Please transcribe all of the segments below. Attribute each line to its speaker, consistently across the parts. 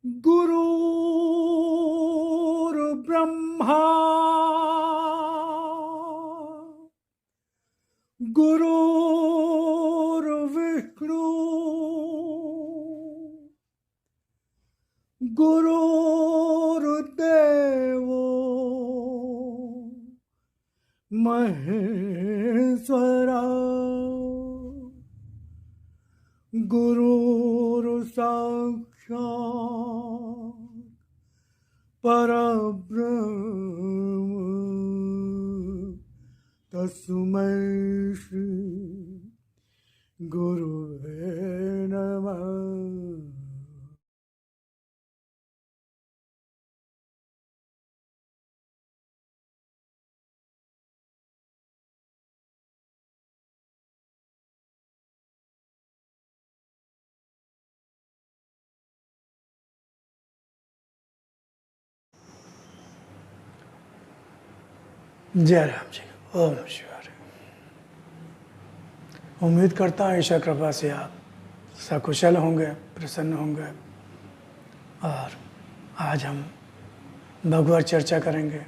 Speaker 1: गुरुर्ब्रह्मा गुरुर्विष्णु गुरुर्देवो महेश्वरा गुरुर्साक्षात् परब्रह्म तस्मै श्री गुरुवे नमः। जय राम जी। ओम शिवाय। उम्मीद करता हूँ ईश्वर कृपा से आप सकुशल होंगे, प्रसन्न होंगे। और आज हम भगवत चर्चा करेंगे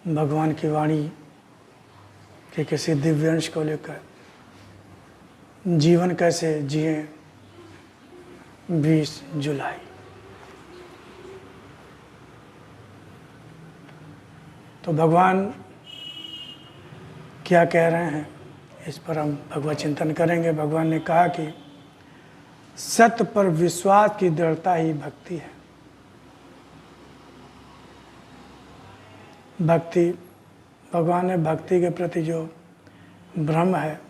Speaker 1: भगवान की वाणी के किसी दिव्यांश को लेकर, जीवन कैसे जिए 20 जुलाई। तो भगवान क्या कह रहे हैं, इस पर हम भगवत चिंतन करेंगे। भगवान ने कहा कि सत्य पर विश्वास की दृढ़ता ही भक्ति है। भक्ति, भगवान ने भक्ति के प्रति जो भ्रम है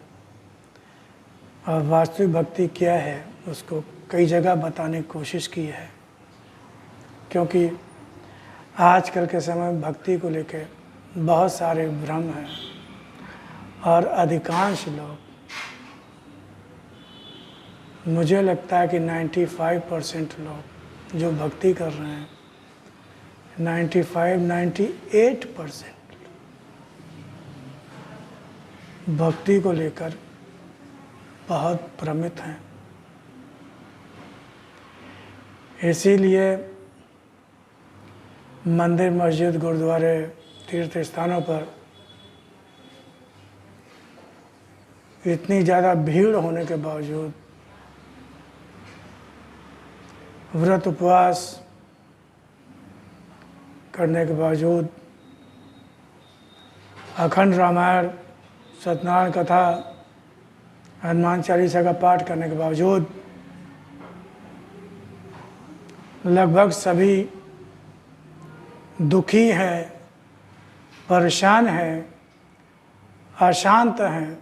Speaker 1: और वास्तविक भक्ति क्या है उसको कई जगह बताने की कोशिश की है। क्योंकि आजकल के समय में भक्ति को लेकर बहुत सारे भ्रम हैं और अधिकांश लोग, मुझे लगता है कि 95% लोग जो भक्ति कर रहे हैं, 98% भक्ति को लेकर बहुत भ्रमित हैं। इसीलिए मंदिर, मस्जिद, गुरुद्वारे, तीर्थ स्थानों पर इतनी ज़्यादा भीड़ होने के बावजूद, व्रत उपवास करने के बावजूद, अखंड रामायण, सत्यनारायण कथा, हनुमान चालीसा का पाठ करने के बावजूद लगभग सभी दुखी हैं, परेशान हैं, अशांत हैं,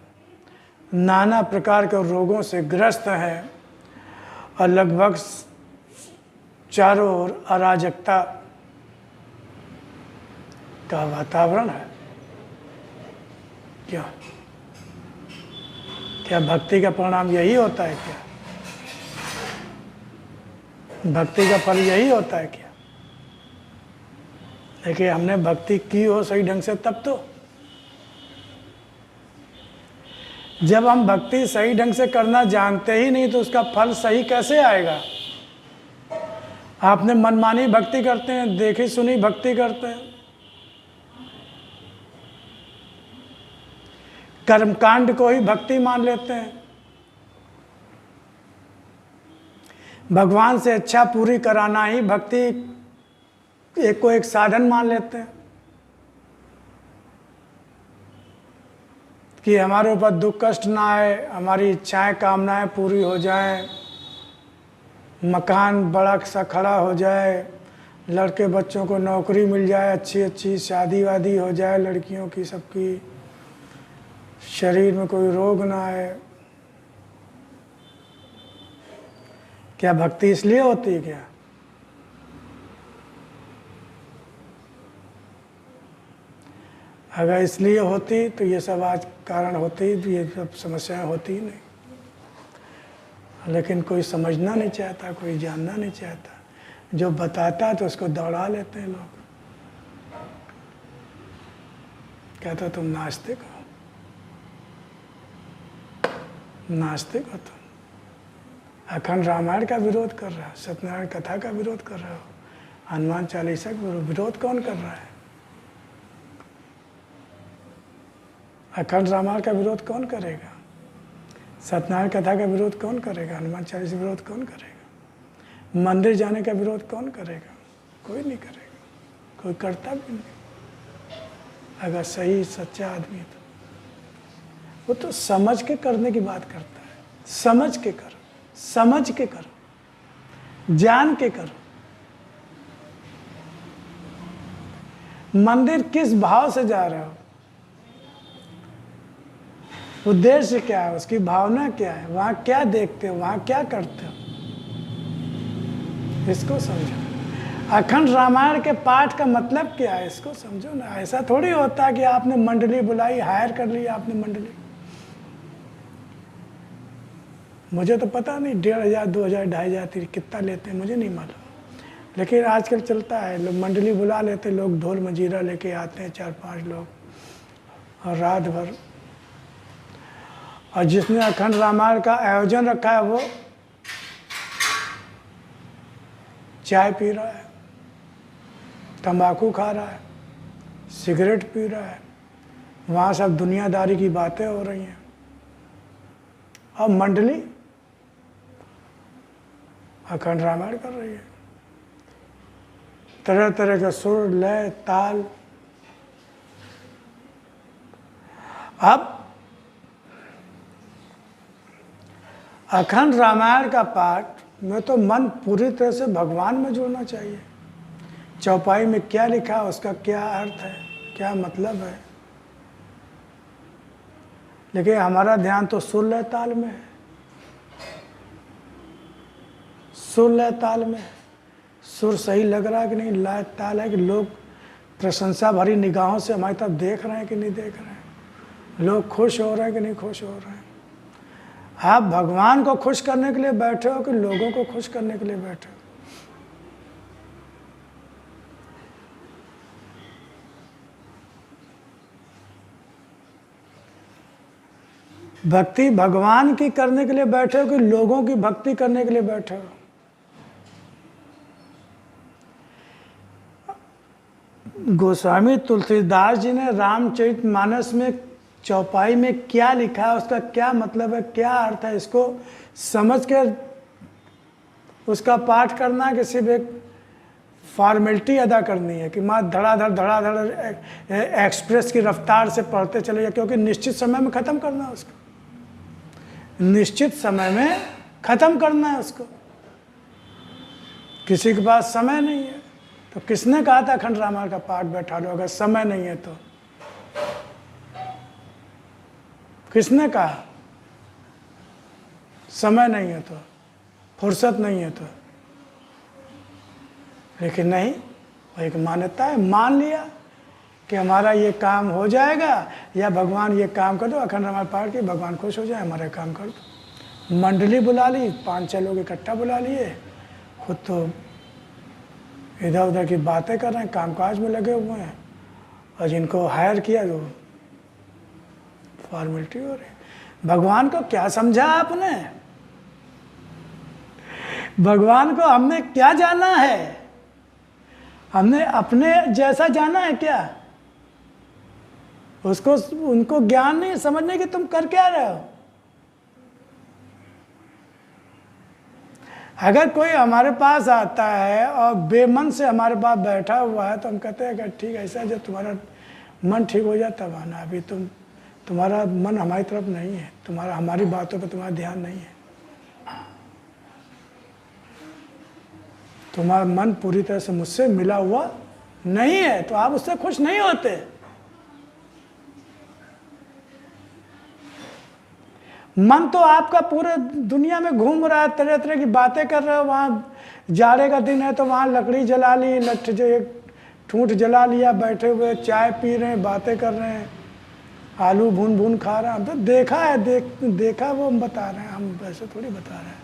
Speaker 1: नाना प्रकार के रोगों से ग्रस्त हैं और लगभग चारों ओर अराजकता का वातावरण है। क्यों? क्या भक्ति का परिणाम यही होता है क्या? भक्ति का फल यही होता है क्या? देखिए, हमने भक्ति की हो सही ढंग से तब तो। जब हम भक्ति सही ढंग से करना जानते ही नहीं तो उसका फल सही कैसे आएगा? आपने मनमानी भक्ति करते हैं, देखी सुनी भक्ति करते हैं, कर्मकांड को ही भक्ति मान लेते हैं, भगवान से इच्छा पूरी कराना ही भक्ति एक को एक साधन मान लेते हैं कि हमारे ऊपर दुख कष्ट ना आए, हमारी इच्छाएं कामनाएं पूरी हो जाएं, मकान बड़ा सा खड़ा हो जाए, लड़के बच्चों को नौकरी मिल जाए, अच्छी अच्छी शादी वादी हो जाए लड़कियों की, सबकी शरीर में कोई रोग ना आए। क्या भक्ति इसलिए होती है क्या? अगर इसलिए होती तो ये सब आज कारण होती, तो ये सब समस्याएं होती ही नहीं। लेकिन कोई समझना नहीं चाहता, कोई जानना नहीं चाहता। जो बताता तो उसको दौड़ा लेते हैं लोग। कहता तुम नास्तिक हो, नास्तिक हो तुम। अखंड रामायण का विरोध कर रहा हो, सत्यनारायण कथा का विरोध कर रहा हो, हनुमान चालीसा का विरोध कौन कर रहा है? अखंड रामायण का विरोध कौन करेगा? सत्यनारायण कथा का विरोध कौन करेगा? हनुमान चालीसा का विरोध कौन करेगा? मंदिर जाने का विरोध कौन करेगा? कोई नहीं करेगा, कोई करता भी नहीं। अगर सही सच्चा आदमी तो वो तो समझ के करने की बात करता है। समझ के करो, समझ के करो, जान के करो। मंदिर किस भाव से जा रहे हो, उद्देश्य क्या है, उसकी भावना क्या है, वहां क्या देखते हो, वहां क्या करते हो, इसको समझो। अखंड रामायण के पाठ का मतलब क्या है, इसको समझो ना। ऐसा थोड़ी होता है कि आपने मंडली बुलाई, हायर कर ली आपने मंडली। मुझे तो पता नहीं 1500, 2000, 2500 कितना लेते हैं, मुझे नहीं मालूम। लेकिन आजकल चलता है, लोग मंडली बुला लेते, लोग ढोल मंजीरा लेके आते हैं 4-5 लोग, और रात भर। और जिसने अखंड रामायण का आयोजन रखा है वो चाय पी रहा है, तंबाकू खा रहा है, सिगरेट पी रहा है, वहाँ सब दुनियादारी की बातें हो रही हैं। और मंडली अखंड रामायण कर रही है, तरह तरह के सुर, लय, ताल। अब अखंड रामायण का पाठ में तो मन पूरी तरह से भगवान में जुड़ना चाहिए। चौपाई में क्या लिखा है, उसका क्या अर्थ है, क्या मतलब है। लेकिन हमारा ध्यान तो सुर लय ताल में है, सुर लय ताल में। सुर सही लग रहा है कि नहीं, लय ताल है कि लोग प्रशंसा भरी निगाहों से हमारी तरफ देख रहे हैं कि नहीं देख रहे हैं, लोग खुश हो रहे हैं कि नहीं खुश हो रहे हैं। आप भगवान को खुश करने के लिए बैठे हो कि लोगों को खुश करने के लिए बैठे हो? भक्ति भगवान की करने के लिए बैठे हो कि लोगों की भक्ति करने के लिए बैठे हो? गोस्वामी तुलसीदास जी ने रामचरितमानस में चौपाई में क्या लिखा है, उसका क्या मतलब है, क्या अर्थ है, इसको समझ कर उसका पाठ करना है कि सिर्फ एक फॉर्मेलिटी अदा करनी है कि माँ धड़ाधड़ एक्सप्रेस की रफ्तार से पढ़ते चले जाए, क्योंकि निश्चित समय में ख़त्म करना है उसको, निश्चित समय में ख़त्म करना है उसको। किसी के पास समय नहीं है तो किसने कहा था अखंड रामायण का पाठ बैठा लो, अगर समय नहीं है तो? किसने कहा? समय नहीं है तो, फुर्सत नहीं है तो। लेकिन नहीं, वो एक मान्यता है, मान लिया कि हमारा ये काम हो जाएगा, या भगवान ये काम कर दो, अखंड रामायण पाठ के भगवान खुश हो जाए, हमारा काम कर दो। मंडली बुला ली, 5-6 लोग इकट्ठा बुला लिए, खुद तो इधर उधर की बातें कर रहे हैं, कामकाज में लगे हुए हैं, और जिनको हायर किया तो फॉर्मेलिटी हो रही। भगवान को क्या समझा आपने? भगवान को हमने क्या जाना है? हमने अपने जैसा जाना है क्या? उसको उनको ज्ञान नहीं समझने कि तुम कर क्या रहे हो। अगर कोई हमारे पास आता है और बेमन से हमारे पास बैठा हुआ है तो हम कहते हैं कि ठीक है, ऐसा जब तुम्हारा मन ठीक हो जाता है आना, अभी तुम्हारा मन हमारी तरफ नहीं है, तुम्हारा हमारी बातों पर तुम्हारा ध्यान नहीं है, तुम्हारा मन पूरी तरह से मुझसे मिला हुआ नहीं है, तो आप उससे खुश नहीं होते। मन तो आपका पूरे दुनिया में घूम रहा है, तरह तरह की बातें कर रहे हो। वहाँ जाड़े का दिन है तो वहाँ लकड़ी जला ली, लठ जो एक ठूंठ जला लिया, बैठे हुए चाय पी रहे हैं, बातें कर रहे हैं, आलू भून भून खा रहे हैं। हम तो देखा है, देखा वो हम बता रहे हैं, हम वैसे थोड़ी बता रहे हैं।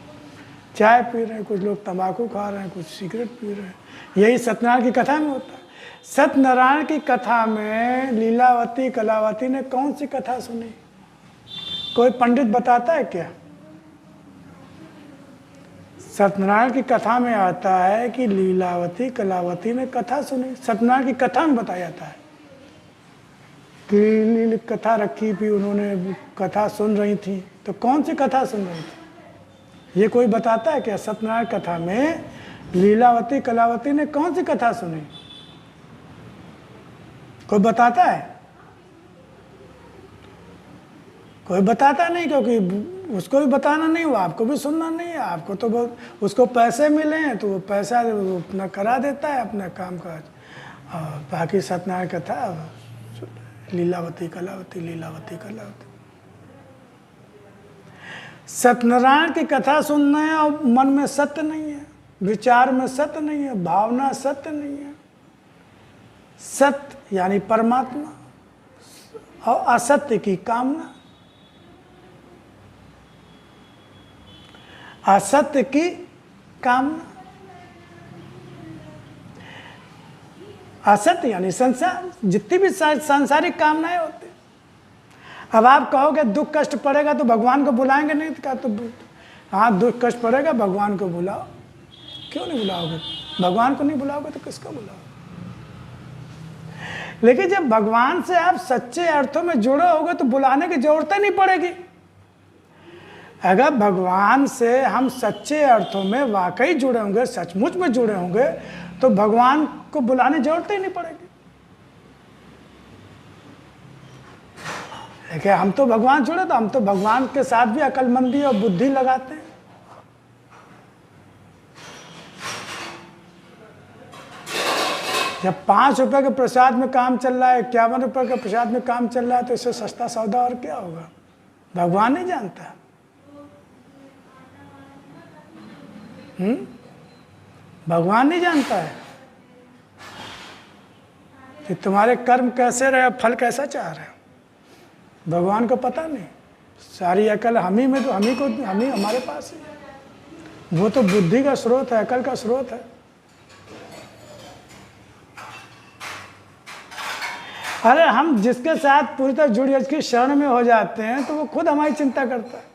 Speaker 1: चाय पी रहे हैं, कुछ लोग तंबाकू खा रहे हैं, कुछ सिगरेट पी रहे हैं। यही सत्यनारायण की कथा में होता है। सत्यनारायण की कथा में लीलावती कलावती ने कौन सी कथा सुनी? कोई पंडित बताता है क्या? सत्यनारायण की कथा में आता है कि लीलावती कलावती ने कथा सुनी। सत्यनारायण की कथा में बताया जाता है कि कथा रखी थी, उन्होंने कथा सुन रही थी। तो कौन सी कथा सुन रही थी ये कोई बताता है क्या? सत्यनारायण कथा में लीलावती कलावती ने कौन सी कथा सुनी? कोई बताता है? कोई बताता नहीं, क्योंकि उसको भी बताना नहीं, वो आपको भी सुनना नहीं है। आपको तो बहुत उसको पैसे मिले हैं तो वो पैसा वो अपना करा देता है अपना काम काज, और बाकी सत्यनारायण कथा लीलावती कलावती लीलावती कलावती। सत्यनारायण की कथा सुनना है और मन में सत्य नहीं है, विचार में सत्य नहीं है, भावना सत्य नहीं है। सत्य यानी परमात्मा और असत्य की कामना, असत्य की कामना। असत्य यानी संसार, जितनी भी सांसारिक कामनाएं होती। अब आप कहोगे दुख कष्ट पड़ेगा तो भगवान को बुलाएंगे नहीं, तो क्या? तो हाँ, दुख कष्ट पड़ेगा, भगवान को बुलाओ। क्यों नहीं बुलाओगे? भगवान को नहीं बुलाओगे तो किसको बुलाओगे? लेकिन जब भगवान से आप सच्चे अर्थों में जुड़े होगे तो बुलाने की जरूरत नहीं पड़ेगी। अगर भगवान से हम सच्चे अर्थों में वाकई जुड़े होंगे, सचमुच में जुड़े होंगे, तो भगवान को बुलाने की जरूरत ही नहीं पड़ेगी। देखिए, हम तो भगवान जुड़े, तो हम तो भगवान के साथ भी अकलमंदी और बुद्धि लगाते हैं। जब 5 रुपए के प्रसाद में काम चल रहा है, 51 रुपए के प्रसाद में काम चल रहा है, तो इससे सस्ता सौदा और क्या होगा? भगवान नहीं जानता। भगवान नहीं जानता है कि तुम्हारे कर्म कैसे रहे, फल कैसा चाह रहे। भगवान को पता नहीं। सारी अकल हम ही में, तो हम ही हमारे पास है। वो तो बुद्धि का स्रोत है, अकल का स्रोत है। अरे हम जिसके साथ पूरी तरह जुड़ी उसकी शरण में हो जाते हैं तो वो खुद हमारी चिंता करता है।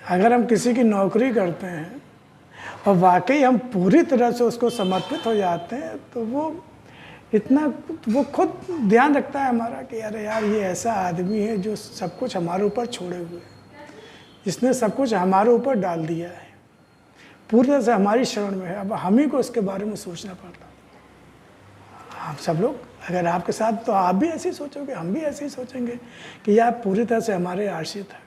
Speaker 1: अगर हम किसी की नौकरी करते हैं और वाकई हम पूरी तरह से उसको समर्पित हो जाते हैं, तो वो खुद ध्यान रखता है हमारा कि अरे यार, ये ऐसा आदमी है जो सब कुछ हमारे ऊपर छोड़े हुए है, इसने सब कुछ हमारे ऊपर डाल दिया है, पूरी तरह से हमारी शरण में है। अब हम ही को इसके बारे में सोचना पड़ता। हम सब लोग, अगर आपके साथ, तो आप भी ऐसे ही सोचोगे, हम भी ऐसे ही सोचेंगे कि यार पूरी तरह से हमारे आश्रित है,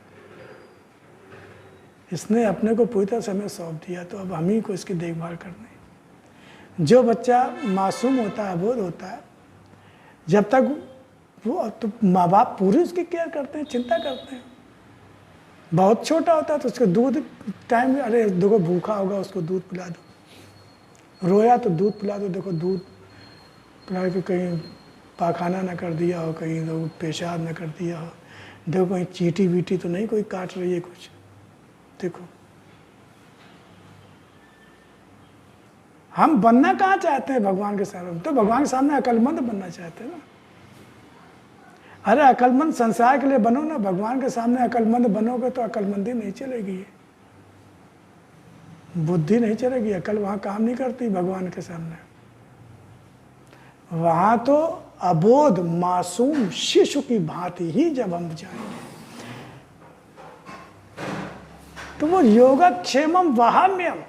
Speaker 1: इसने अपने को पूरी तरह से हमें सौंप दिया, तो अब हम ही को इसकी देखभाल करनी है। जो बच्चा मासूम होता है, अबोध होता है, जब तक वो, तो माँ बाप पूरी उसकी केयर करते हैं, चिंता करते हैं। बहुत छोटा होता है तो उसको दूध टाइम, अरे देखो भूखा होगा, उसको दूध पिला दो, रोया तो दूध पिला दो, देखो दूध पिला के कहीं पाखाना ना कर दिया हो, कहीं तो पेशाब ना कर दिया हो, देखो कहीं चींटी वीटी तो नहीं कोई काट रही है कुछ, देखो। हम बनना कहाँ चाहते हैं भगवान के सामने? तो भगवान के सामने अकलमंद बनना चाहते हैं ना। अरे अकलमंद संसार के लिए बनो ना, भगवान के सामने अकलमंद बनोगे तो अकलमंदी नहीं चलेगी, बुद्धि नहीं चलेगी, अकल वहाँ काम नहीं करती भगवान के सामने। वहाँ तो अबोध मासूम शिशु की भांति ही जब हम जाएंगे, तो वो योगक्षेमम वहाम्यम,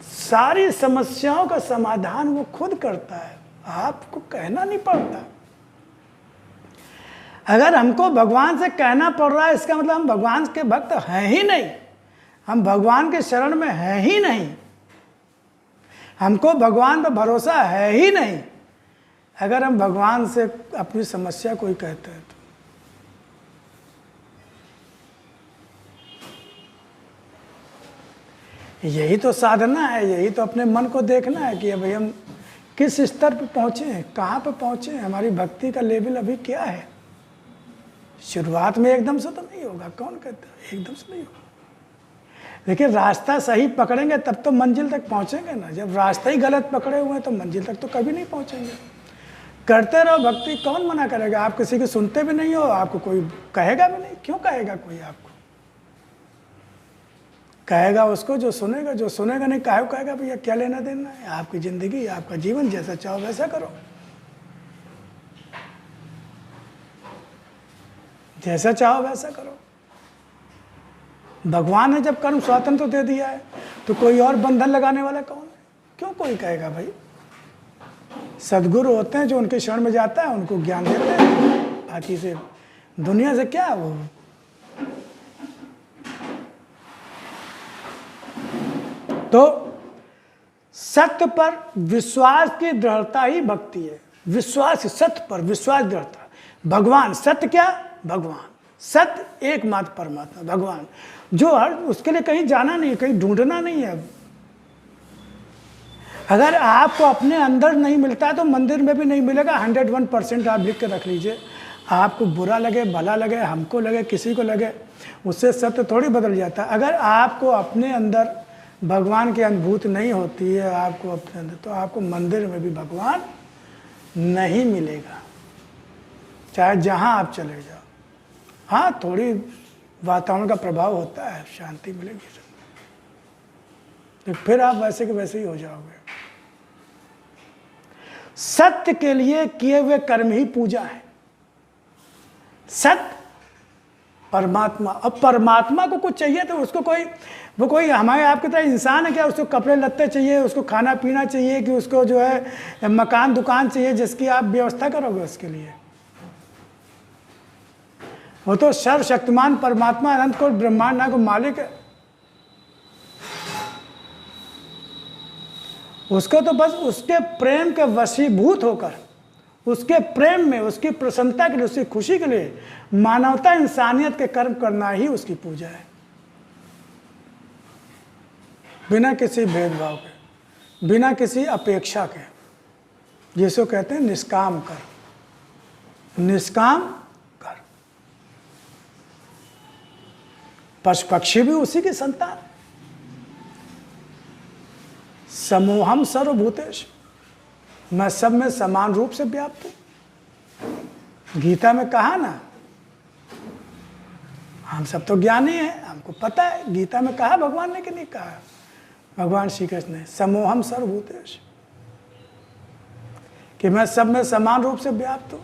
Speaker 1: सारी समस्याओं का समाधान वो खुद करता है, आपको कहना नहीं पड़ता। अगर हमको भगवान से कहना पड़ रहा है, इसका मतलब हम भगवान के भक्त हैं ही नहीं, हम भगवान के शरण में हैं ही नहीं, हमको भगवान पर भरोसा है ही नहीं। अगर हम भगवान से अपनी समस्या कोई कहते हैं तो यही तो साधना है, यही तो अपने मन को देखना है कि भाई हम किस स्तर पर पहुँचे हैं, कहाँ पर पहुँचे हैं, हमारी भक्ति का लेवल अभी क्या है। शुरुआत में एकदम से तो नहीं होगा, कौन कहता है एकदम से नहीं होगा। लेकिन रास्ता सही पकड़ेंगे तब तो मंजिल तक पहुँचेंगे ना। जब रास्ता ही गलत पकड़े हुए हैं तो मंजिल तक तो कभी नहीं पहुँचेंगे। करते रहो भक्ति, कौन मना करेगा। आप किसी की सुनते भी नहीं हो, आपको कोई कहेगा भी नहीं, क्यों कहेगा कोई आपको। कहेगा उसको जो सुनेगा, जो सुनेगा नहीं कहेगा भैया क्या लेना देना है, आपकी ज़िंदगी, आपका जीवन, जैसा चाहो वैसा करो, जैसा चाहो वैसा करो। भगवान ने जब कर्म स्वातंत्र दे दिया है तो कोई और बंधन लगाने वाला कौन है? क्यों कोई कहेगा भाई? सदगुरु होते हैं जो उनके शरण में जाता है उनको ज्ञान देते हैं, बाकी से दुनिया से क्या वो। तो सत्य पर विश्वास की दृढ़ता ही भक्ति है। विश्वास, सत्य पर विश्वास, दृढ़ता। भगवान, सत्य क्या? भगवान, सत्य एकमात्र परमात्मा भगवान, जो हर उसके लिए कहीं जाना नहीं, कहीं ढूंढना नहीं है। अगर आपको अपने अंदर नहीं मिलता तो मंदिर में भी नहीं मिलेगा। 101% आप लिख के रख लीजिए। आपको बुरा लगे, भला लगे, हमको लगे, किसी को लगे, उससे सत्य थोड़ी बदल जाता है। अगर आपको अपने अंदर भगवान की अनुभूति नहीं होती है, आपको अपने अंदर, तो आपको मंदिर में भी भगवान नहीं मिलेगा, चाहे जहां आप चले जाओ। हाँ, थोड़ी वातावरण का प्रभाव होता है, शांति मिलेगी, तो फिर आप वैसे के वैसे ही हो जाओगे। सत्य के लिए किए हुए कर्म ही पूजा है। सत्य परमात्मा, अब परमात्मा को कुछ चाहिए तो उसको वो कोई हमारे आपकी तरह इंसान है क्या? उसको कपड़े लत्ते चाहिए, उसको खाना पीना चाहिए, कि उसको जो है मकान दुकान चाहिए जिसकी आप व्यवस्था करोगे उसके लिए? वो तो सर्वशक्तिमान परमात्मा अनंत कोटि ब्रह्मांड को मालिक है। उसको तो बस उसके प्रेम के वशीभूत होकर, उसके प्रेम में, उसकी प्रसन्नता के लिए, उसकी खुशी के लिए मानवता, इंसानियत के कर्म करना ही उसकी पूजा है, बिना किसी भेदभाव के, बिना किसी अपेक्षा के, जिसको कहते हैं निष्काम कर्म। निष्काम कर्म। पशु पक्षी भी उसी की संतान। समूहम सर्वभूतेषु, मैं सब में समान रूप से व्याप्त हूं। गीता में कहा ना, हम सब तो ज्ञानी हैं, हमको पता है। गीता में कहा भगवान ने कि नहीं कहा? भगवान श्री कृष्ण ने समूहम सर्वभूतेषु, कि मैं सब में समान रूप से व्याप्त हूं।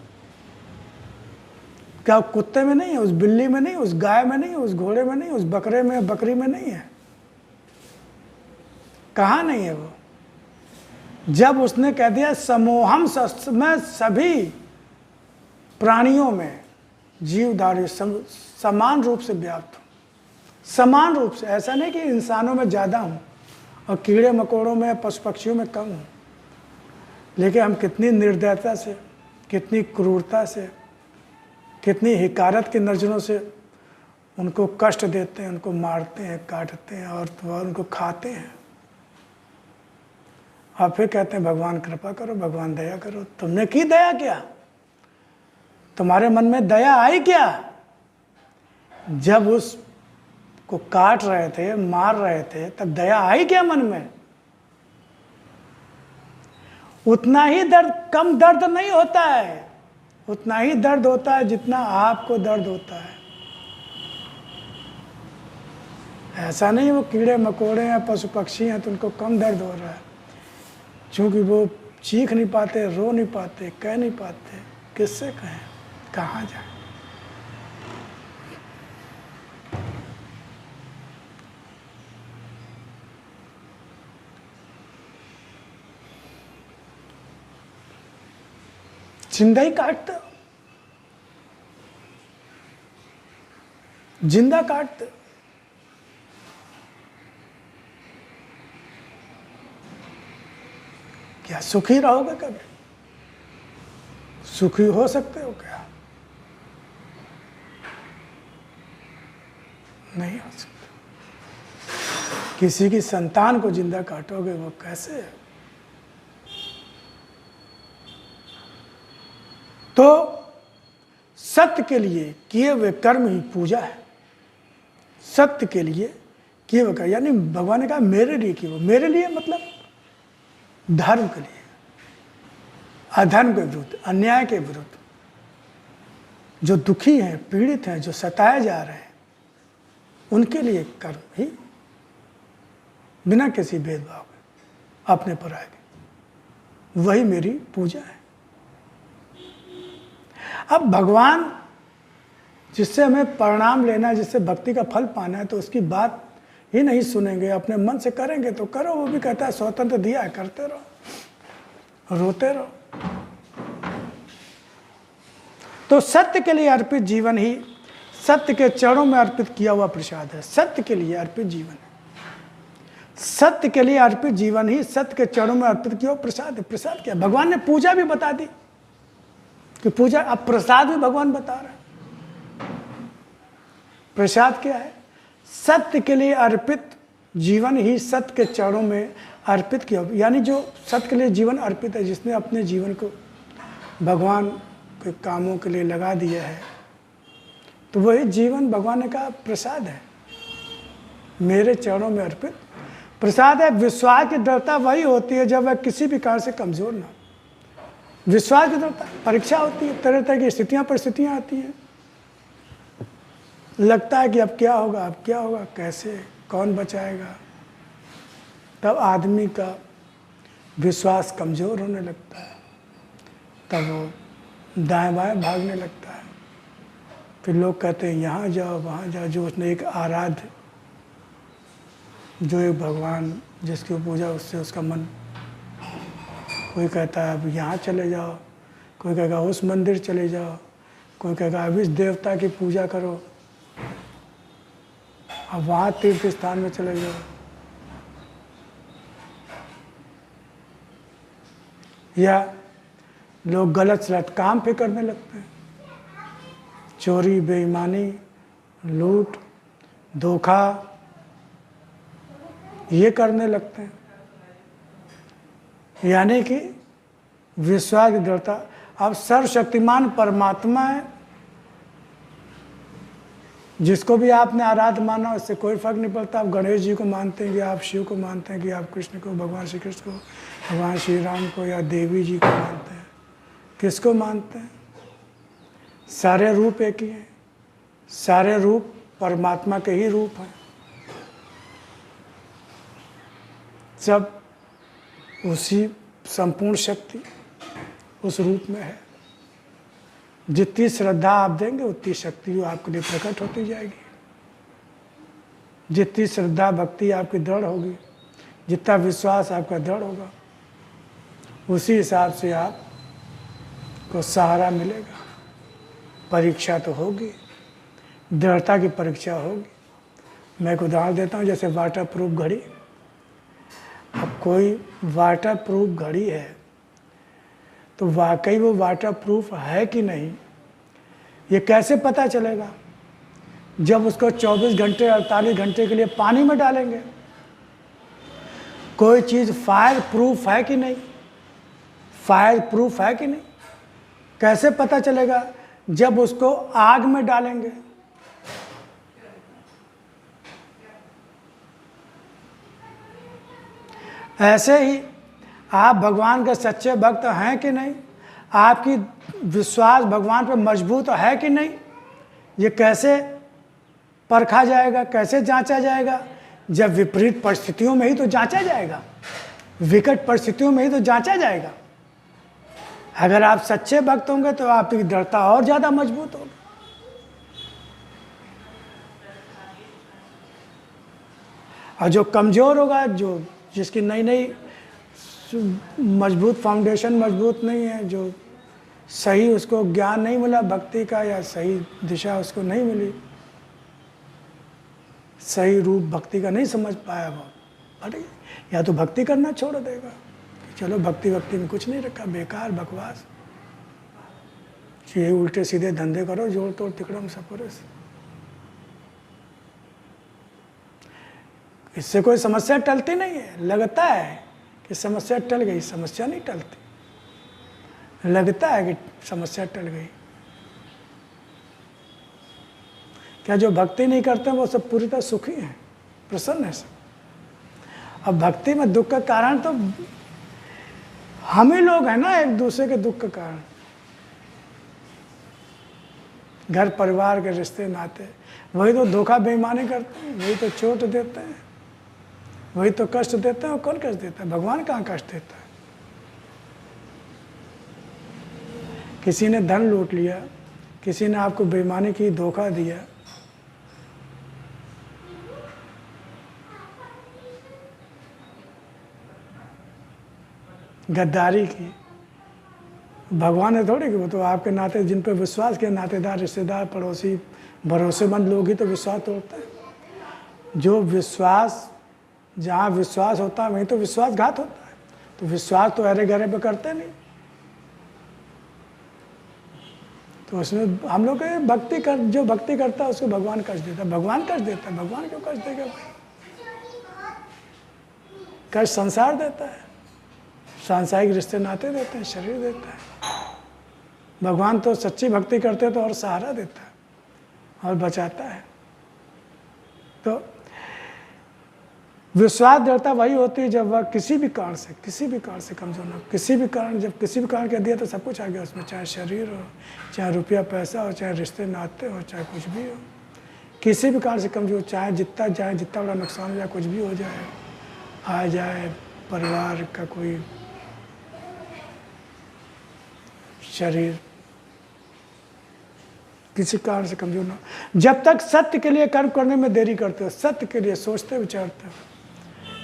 Speaker 1: क्या कुत्ते में नहीं है, उस बिल्ली में नहीं, उस गाय में नहीं, उस घोड़े में नहीं, उस बकरे में, बकरी में नहीं है? कहाँ नहीं है वो? जब उसने कह दिया समूहम, मैं सभी प्राणियों में, जीवधारी समान रूप से व्याप्त हूँ। समान रूप से, ऐसा नहीं कि इंसानों में ज़्यादा हूँ और कीड़े मकोड़ों में, पशु पक्षियों में कम हूँ। लेकिन हम कितनी निर्दयता से, कितनी क्रूरता से, कितनी हिकारत की नज़रों से उनको कष्ट देते हैं, उनको मारते हैं, काटते हैं और उनको खाते हैं। और फिर कहते हैं भगवान कृपा करो, भगवान दया करो। तुमने की दया क्या? तुम्हारे मन में दया आई क्या? जब उसको काट रहे थे, मार रहे थे, तब दया आई क्या मन में? उतना ही दर्द, कम दर्द नहीं होता है, उतना ही दर्द होता है जितना आपको दर्द होता है। ऐसा नहीं वो कीड़े मकोड़े हैं, पशु पक्षी हैं तो उनको कम दर्द हो रहा है, क्योंकि वो चीख नहीं पाते, रो नहीं पाते, कह नहीं पाते। किससे कहें, कहाँ जाए? जिंदा ही काटते, जिंदा काटते। क्या सुखी रहोगे कभी? सुखी हो सकते हो क्या? नहीं हो सकते। किसी की संतान को जिंदा काटोगे, वो कैसे है? तो सत्य के लिए किए हुए कर्म ही पूजा है। सत्य के लिए किए हुए कर्म, यानी भगवान ने कहा मेरे लिए किए। वो मेरे लिए मतलब धर्म के लिए, अधर्म के विरुद्ध, अन्याय के विरुद्ध, जो दुखी हैं, पीड़ित हैं, जो सताए जा रहे हैं, उनके लिए कर्म ही बिना किसी भेदभाव के, अपने पर आएंगे। वही मेरी पूजा है। अब भगवान जिससे हमें परिणाम लेना है, जिससे भक्ति का फल पाना है, तो उसकी बात ही नहीं सुनेंगे, अपने मन से करेंगे तो करो। वो भी कहता है स्वतंत्र दिया है, करते रहो, रोते रहो। तो सत्य के लिए अर्पित जीवन ही सत्य के चरणों में अर्पित किया हुआ प्रसाद है। सत्य के लिए अर्पित जीवन है, सत्य के लिए अर्पित जीवन ही सत्य के चरणों में अर्पित किया हुआ प्रसाद है। प्रसाद क्या? भगवान ने पूजा भी बता दी कि पूजा, अब प्रसाद भी भगवान बता रहे हैं। प्रसाद क्या है? सत्य के लिए अर्पित जीवन ही सत्य के चरणों में अर्पित किया। यानी जो सत्य के लिए जीवन अर्पित है, जिसने अपने जीवन को भगवान के कामों के लिए लगा दिया है, तो वही जीवन भगवान ने कहा प्रसाद है, मेरे चरणों में अर्पित प्रसाद है। विश्वास की दृढ़ता वही होती है जब वह किसी भी कारण से कमजोर ना हो। विश्वास की दृढ़ता, परीक्षा होती है, तरह तरह की स्थितियां परिस्थितियां आती हैं, लगता है कि अब क्या होगा, अब क्या होगा, कैसे, कौन बचाएगा, तब आदमी का विश्वास कमजोर होने लगता है, तब वो दाएं बाएं भागने लगता है। फिर लोग कहते हैं यहाँ जाओ वहाँ जाओ। जो उसने एक आराध्य, जो एक भगवान जिसकी पूजा, उससे उसका मन, कोई कहता है अब यहाँ चले जाओ, कोई कहेगा उस मंदिर चले जाओ, कोई कहेगा अब इस देवता की पूजा करो, अब वहाँ तीर्थ स्थान में चले जाओ। या लोग गलत सलत काम पे करने लगते हैं, चोरी, बेईमानी, लूट, धोखा, ये करने लगते हैं। यानी कि विश्वास की दृढ़ता। अब सर्वशक्तिमान परमात्मा है, जिसको भी आपने आराध्य माना, उससे कोई फर्क नहीं पड़ता। आप गणेश जी को मानते हैं कि आप शिव को मानते हैं कि आप कृष्ण को, भगवान श्री कृष्ण को, भगवान श्री राम को, या देवी जी को मानते हैं, किसको मानते हैं? सारे रूप एक ही हैं, सारे रूप परमात्मा के ही रूप हैं, सब उसी संपूर्ण शक्ति उस रूप में है। जितनी श्रद्धा आप देंगे उतनी शक्ति आपके लिए प्रकट होती जाएगी। जितनी श्रद्धा भक्ति आपकी दृढ़ होगी, जितना विश्वास आपका दृढ़ होगा, उसी हिसाब से आपको सहारा मिलेगा। परीक्षा तो होगी, दृढ़ता की परीक्षा होगी। मैं एक उदाहरण देता हूँ, जैसे वाटर प्रूफ घड़ी। अब कोई वाटर प्रूफ घड़ी है तो वाकई वो वाटर प्रूफ है कि नहीं, ये कैसे पता चलेगा? जब उसको 24 घंटे 48 घंटे के लिए पानी में डालेंगे। कोई चीज़ फायर प्रूफ है कि नहीं, फायर प्रूफ है कि नहीं, कैसे पता चलेगा? जब उसको आग में डालेंगे। ऐसे ही आप भगवान के सच्चे भक्त हैं कि नहीं, आपकी विश्वास भगवान पर मजबूत है कि नहीं, ये कैसे परखा जाएगा, कैसे जांचा जाएगा? जब विपरीत परिस्थितियों में ही तो जांचा जाएगा, विकट परिस्थितियों में ही तो जांचा जाएगा। अगर आप सच्चे भक्त होंगे तो आपकी दृढ़ता और ज़्यादा मजबूत होगी। और जो कमज़ोर होगा, जो जिसकी नई नई मजबूत फाउंडेशन मजबूत नहीं है, जो सही उसको ज्ञान नहीं मिला भक्ति का, या सही दिशा उसको नहीं मिली, सही रूप भक्ति का नहीं समझ पाया, वो अरे या तो भक्ति करना छोड़ देगा, चलो भक्ति में कुछ नहीं रखा, बेकार बकवास, ये उल्टे सीधे धंधे करो, जोड़ तोड़ तिकड़म सपुरस। इससे कोई समस्या टलती नहीं है। लगता है कि समस्या टल गई, समस्या नहीं टलती। लगता है कि समस्या टल गई। क्या जो भक्ति नहीं करते वो सब पूरी तरह सुखी हैं, प्रसन्न है सब? अब भक्ति में दुख का कारण तो हम ही लोग हैं ना, एक दूसरे के दुख का कारण। घर परिवार के रिश्ते नाते, वही तो धोखा बेईमानी करते हैं, वही तो चोट देते हैं, वही तो कष्ट देते हैं। और कौन कष्ट देता है? भगवान कहाँ कष्ट देता है? किसी ने धन लूट लिया, किसी ने आपको बेईमानी की, धोखा दिया, गद्दारी की, भगवान है थोड़ी कि वो तो आपके नाते, जिन पे विश्वास के नातेदार, रिश्तेदार, पड़ोसी, भरोसेमंद लोग ही तो विश्वास तोड़ते हैं। जो विश्वास, जहाँ विश्वास होता है वहीं तो विश्वासघात होता है। तो विश्वास तो अरे गहरे पे करते नहीं। तो उसमें हम लोग भक्ति कर, जो भक्ति करता है उसको भगवान कष्ट देता है। भगवान कष्ट देता है? भगवान क्यों कष्ट देगा भाई? कष्ट संसार देता है, सांसारिक रिश्ते नाते देते हैं, शरीर देता है। भगवान तो सच्ची भक्ति करते तो और सहारा देता है और बचाता है। तो विश्वास दृढ़ता वही होती है जब वह किसी भी कारण से कमजोर ना, किसी भी कारण, जब किसी भी कारण कह दिया तो सब कुछ आ गया उसमें, चाहे शरीर हो, चाहे रुपया पैसा हो, चाहे रिश्ते नाते हो, चाहे कुछ भी हो, किसी भी कारण से कमजोर, चाहे जितना बड़ा नुकसान हो जाए, कुछ भी हो जाए, आ जाए परिवार का कोई, शरीर, किसी कारण से कमजोर ना, जब तक सत्य के लिए कर्म करने में देरी करते हो, सत्य के लिए सोचते विचारते हो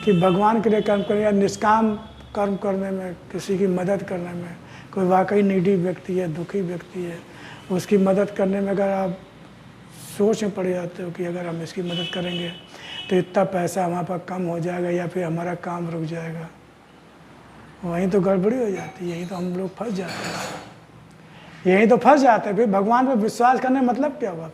Speaker 1: कि भगवान के लिए कर्म करें या निष्काम कर्म करने में, किसी की मदद करने में, कोई वाकई नीडी व्यक्ति है, दुखी व्यक्ति है, उसकी मदद करने में अगर आप सोच में पड़ जाते हो कि अगर हम इसकी मदद करेंगे तो इतना पैसा हमारे पास कम हो जाएगा या फिर हमारा काम रुक जाएगा, वहीं तो गड़बड़ी हो जाती है। यहीं तो हम लोग फंस जाते हैं, यहीं तो फंस जाते हैं। फिर भगवान पर विश्वास करने मतलब क्या हुआ?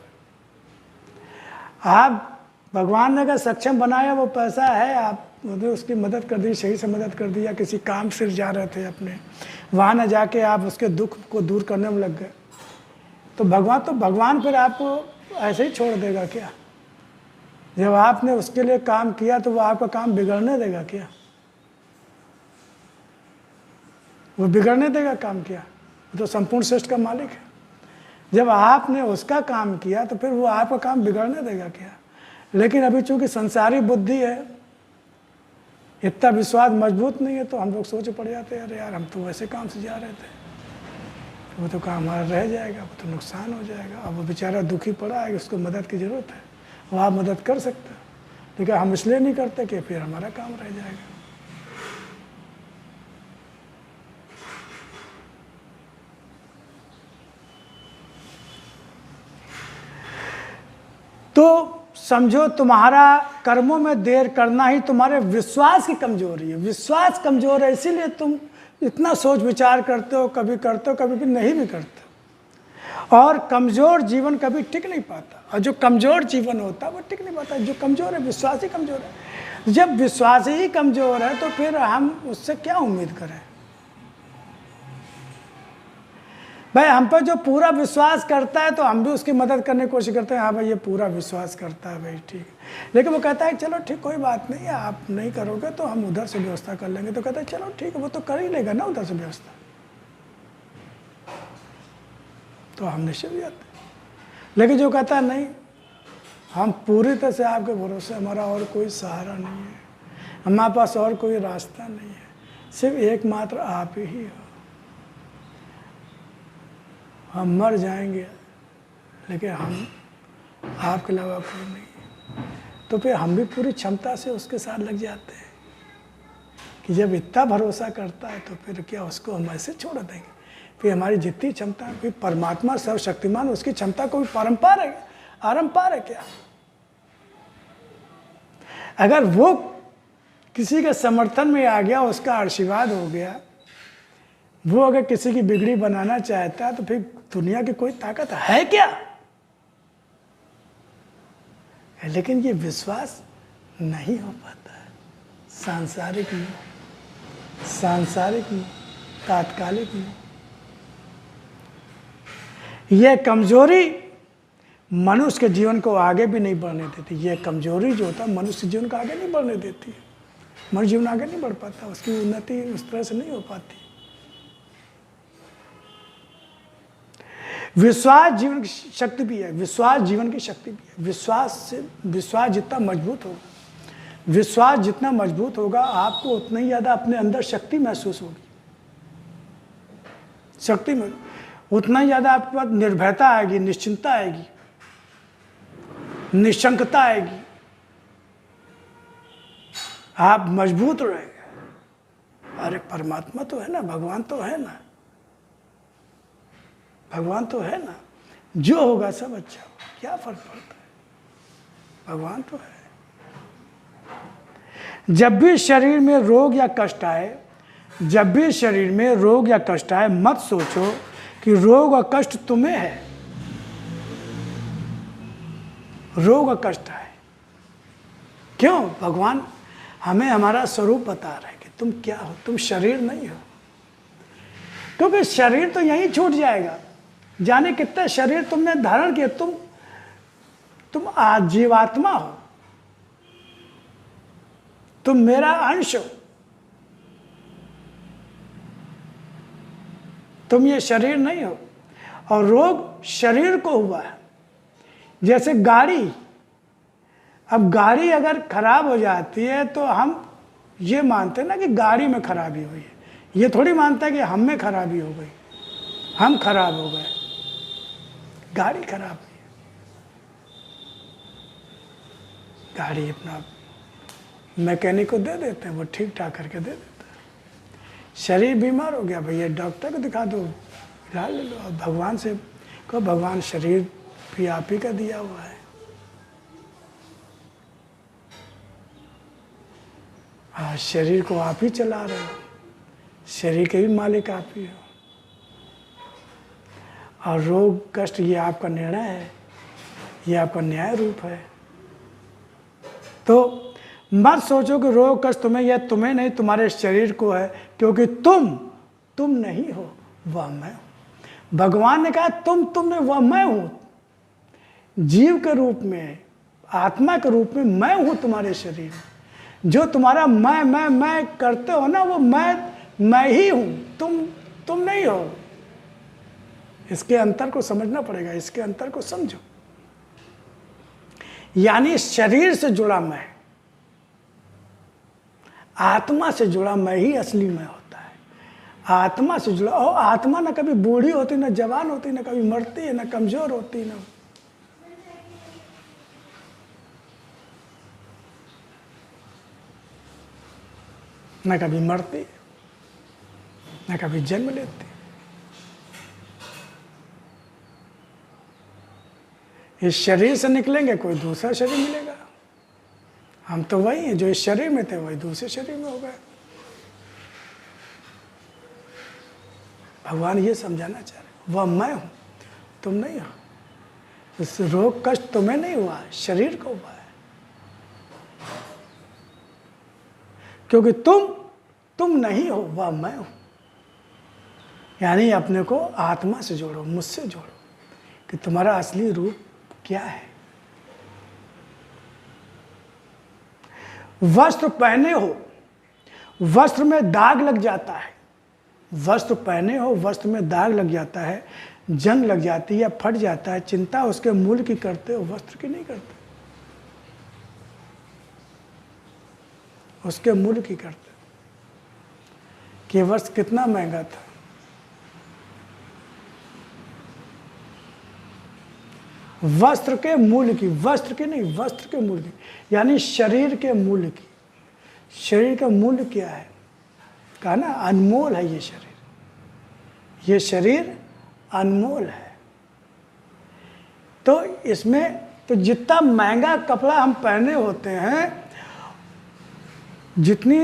Speaker 1: आप भगवान ने अगर सक्षम बनाया, वो पैसा है, आप उसकी मदद कर दी, सही से मदद कर दी, या किसी काम से जा रहे थे अपने, वहाँ न जाके आप उसके दुख को दूर करने में लग गए, तो भगवान फिर आपको ऐसे ही छोड़ देगा क्या? जब आपने उसके लिए काम किया तो वो आपका काम बिगड़ने देगा क्या? वो बिगड़ने देगा काम किया? वो तो संपूर्ण श्रेष्ठ का मालिक है। जब आपने उसका काम किया तो फिर वो आपका काम बिगड़ने देगा क्या? लेकिन अभी चूंकि संसारी बुद्धि है, इतना विश्वास मजबूत नहीं है, तो हम लोग सोच पड़ जाते हैं, अरे यार हम तो वैसे काम से जा रहे थे, वो तो काम हमारा रह जाएगा, वो तो नुकसान हो जाएगा। अब वो बेचारा दुखी पड़ा है, उसको मदद की ज़रूरत है, वो आप मदद कर सकते हो, लेकिन हम इसलिए नहीं करते कि फिर हमारा काम रह जाएगा। तो समझो तुम्हारा कर्मों में देर करना ही तुम्हारे विश्वास की कमजोरी है। विश्वास कमजोर है, इसीलिए तुम इतना सोच विचार करते हो, कभी करते हो, कभी भी नहीं भी करते। और कमजोर जीवन कभी टिक नहीं पाता, और जो कमजोर जीवन होता है वो टिक नहीं पाता। जो कमजोर है, विश्वास ही कमजोर है। जब विश्वास ही कमजोर है तो फिर हम उससे क्या उम्मीद करें? भाई हम पर जो पूरा विश्वास करता है तो हम भी उसकी मदद करने की कोशिश करते हैं, हाँ भाई ये पूरा विश्वास करता है भाई, ठीक है। लेकिन वो कहता है चलो ठीक, कोई बात नहीं है, आप नहीं करोगे तो हम उधर से व्यवस्था कर लेंगे। तो कहता है चलो ठीक है, वो तो कर ही लेगा ना उधर से व्यवस्था, तो हम निश्चित हो जाते हैं। लेकिन जो कहता है नहीं, हम पूरी तरह से आपके भरोसे, हमारा और कोई सहारा नहीं है, हमारे पास और कोई रास्ता नहीं है, सिर्फ एकमात्र आप ही हो, हम मर जाएंगे लेकिन हम आपके अलावा कोई नहीं। तो फिर हम भी पूरी क्षमता से उसके साथ लग जाते हैं कि जब इतना भरोसा करता है तो फिर क्या उसको हम ऐसे छोड़ देंगे? फिर हमारी जितनी क्षमता है, फिर परमात्मा सर्वशक्तिमान, उसकी क्षमता कोई आरंपार है क्या? अगर वो किसी के समर्थन में आ गया, उसका आशीर्वाद हो गया, वो अगर किसी की बिगड़ी बनाना चाहता है तो फिर दुनिया की कोई ताकत है क्या? लेकिन ये विश्वास नहीं हो पाता है। सांसारिक में, तात्कालिक में, यह कमजोरी मनुष्य के जीवन को आगे भी नहीं बढ़ने देती। यह कमजोरी जो होता है मनुष्य जीवन को आगे नहीं बढ़ने देती है। मनुष्य जीवन आगे नहीं बढ़ पाता, उसकी उन्नति उस तरह से नहीं हो पाती। विश्वास जीवन की शक्ति भी है, विश्वास जीवन की शक्ति भी है। विश्वास जितना मजबूत होगा, विश्वास जितना मजबूत होगा आपको उतना ही ज़्यादा अपने अंदर शक्ति महसूस होगी। शक्ति में उतना ही ज़्यादा आपके पास निर्भयता आएगी, निश्चिंतता आएगी, निशंकता आएगी, आप मजबूत रहेंगे। अरे परमात्मा तो है ना, भगवान तो है ना, भगवान तो है ना, जो होगा सब अच्छा होगा, क्या फर्क पड़ता है, भगवान तो है। जब भी शरीर में रोग या कष्ट आए, जब भी शरीर में रोग या कष्ट आए, मत सोचो कि रोग और कष्ट तुम्हें है। रोग और कष्ट आए क्यों? भगवान हमें हमारा स्वरूप बता रहे हैं कि तुम क्या हो, तुम शरीर नहीं हो। क्योंकि शरीर तो यहीं छूट जाएगा, जाने कितने शरीर तुमने धारण किए, तुम जीवात्मा हो, तुम मेरा अंश हो, तुम ये शरीर नहीं हो। और रोग शरीर को हुआ है, जैसे गाड़ी। अब गाड़ी अगर खराब हो जाती है तो हम ये मानते हैं ना कि गाड़ी में खराबी हुई है, ये थोड़ी मानता है कि हम में खराबी हो गई, हम खराब हो गए, गाड़ी खराब हुई है। गाड़ी अपना मैकेनिक को दे देते हैं, वो ठीक ठाक करके दे देता है। शरीर बीमार हो गया, भैया डॉक्टर को दिखा दो, इलाज ले लो। और भगवान से कहो, भगवान शरीर भी आप ही का दिया हुआ है, हाँ शरीर को आप ही चला रहे हो, शरीर के भी मालिक आप ही हो। और रोग कष्ट ये आपका निर्णय है, ये आपका न्याय रूप है। तो मत सोचो कि रोग कष्ट तुम्हें या तुम्हें नहीं, तुम्हारे शरीर को है, क्योंकि तुम नहीं हो, वह मैं हूं। भगवान ने कहा तुम नहीं, वह मैं हूं। जीव के रूप में, आत्मा के रूप में मैं हूं तुम्हारे शरीर में। जो तुम्हारा मैं करते हो ना, वो मैं ही हूं, तुम नहीं हो। इसके अंतर को समझना पड़ेगा, इसके अंतर को समझो। यानी शरीर से जुड़ा मैं, आत्मा से जुड़ा मैं ही असली मैं होता है। आत्मा से जुड़ा, और आत्मा ना कभी बूढ़ी होती, ना जवान होती, ना कभी मरती है, ना कमजोर होती, ना कभी मरती, ना कभी जन्म लेती। इस शरीर से निकलेंगे, कोई दूसरा शरीर मिलेगा। हम तो वही हैं जो इस शरीर में थे, वही दूसरे शरीर में हो गए। भगवान ये समझाना चाह रहे, वह मैं हूं, तुम नहीं हो। इस रोग कष्ट तुम्हें नहीं हुआ, शरीर को हुआ है। क्योंकि तुम नहीं हो, वह मैं हूं। यानी अपने को आत्मा से जोड़ो, मुझसे जोड़ो कि तुम्हारा असली रूप क्या है। वस्त्र पहने हो, वस्त्र में दाग लग जाता है। वस्त्र पहने हो, वस्त्र में दाग लग जाता है, जंग लग जाती है या फट जाता है, चिंता उसके मूल्य की करते हो, वस्त्र की नहीं करते। उसके मूल्य की करते कि वस्त्र कितना महंगा था। वस्त्र के मूल्य की, वस्त्र के नहीं, वस्त्र के मूल्य की, यानी शरीर के मूल्य की। शरीर का मूल्य क्या है? कहा ना, अनमोल है ये शरीर, ये शरीर अनमोल है। तो इसमें तो जितना महंगा कपड़ा हम पहने होते हैं, जितनी